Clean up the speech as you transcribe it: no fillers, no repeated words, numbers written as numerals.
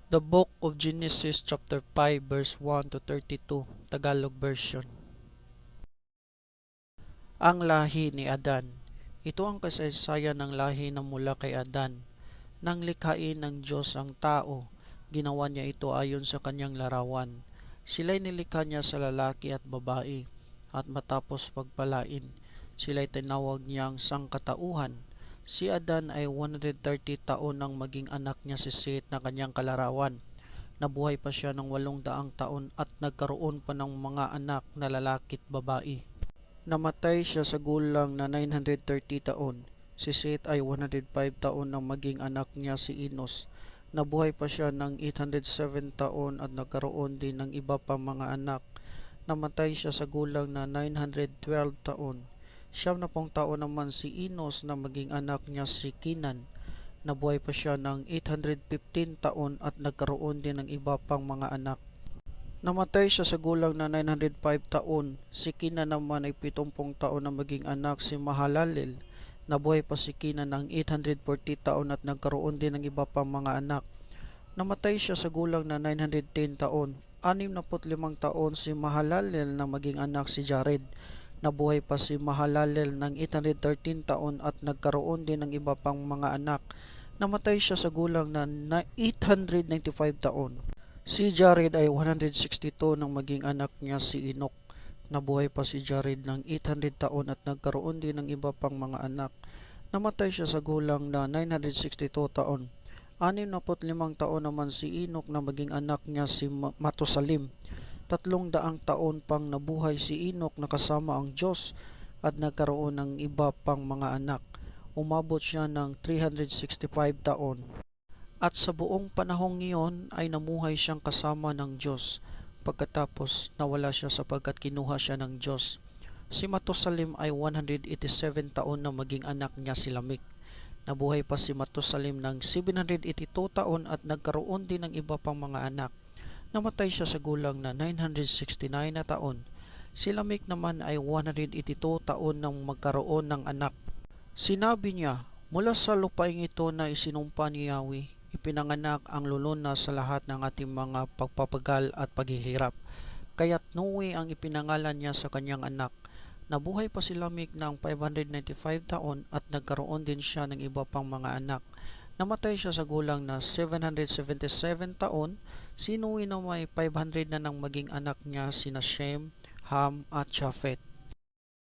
The Book of Genesis chapter 5 verse 1 to 32, Tagalog version. Ang lahi ni Adan. Ito ang kasaysayan ng lahi na mula kay Adan. Nang likhain ng Diyos ang tao, ginawa niya ito ayon sa kanyang larawan. Sila'y nilikha niya sa lalaki at babae, at matapos pagpalain, sila'y tinawag niyang sangkatauhan. Si Adan ay 130 taon nang maging anak niya si Seth na kanyang kalarawan. Nabuhay pa siya ng 800 taon at nagkaroon pa ng mga anak na lalaki at babae. Namatay siya sa gulang na 930 taon. Si Seth ay 105 taon nang maging anak niya si Enos. Nabuhay pa siya ng 807 taon at nagkaroon din ng iba pang mga anak. Namatay siya sa gulang na 912 taon. 70 taon naman si Enos na maging anak niya si Kenan. Nabuhay pa siya ng 815 taon at nagkaroon din ng iba pang mga anak. Namatay siya sa gulang na 905 taon. Si Kenan naman ay 70 taon na maging anak si Mahalalel. Nabuhay pa si Kenan ng 840 taon at nagkaroon din ng iba pang mga anak. Namatay siya sa gulang na 910 taon. 65 taon si Mahalalel na maging anak si Jared. Nabuhay pa si Mahalalel ng 813 taon at nagkaroon din ng iba pang mga anak. Namatay siya sa gulang na 895 taon. Si Jared ay 162 nang maging anak niya si Enoch. Nabuhay pa si Jared ng 800 taon at nagkaroon din ng iba pang mga anak. Namatay siya sa gulang na 962 taon. 65 taon naman si Enoch na maging anak niya si Matusalem. 300 taon pang nabuhay si Enoch na kasama ang Diyos at nagkaroon ng iba pang mga anak. Umabot siya ng 365 taon. At sa buong panahong iyon ay namuhay siyang kasama ng Diyos. Pagkatapos nawala siya sapagkat kinuha siya ng Diyos. Si Matusalem ay 187 taon na maging anak niya si Lamech. Nabuhay pa si Matusalem ng 782 taon at nagkaroon din ng iba pang mga anak. Namatay siya sa gulang na 969 na taon. Si Lamech naman ay 182 taon nang magkaroon ng anak. Sinabi niya, mula sa lupaing ito na isinumpa ni Yahweh, ipinanganak ang luluna sa lahat ng ating mga pagpapagal at paghihirap. Kaya't Noe ang ipinangalan niya sa kanyang anak. Nabuhay pa si Lamech ng 595 taon at nagkaroon din siya ng iba pang mga anak. Namatay siya sa gulang na 777 taon. Si Noe na may 500 na nang maging anak niya sina Shem, Ham at Japheth.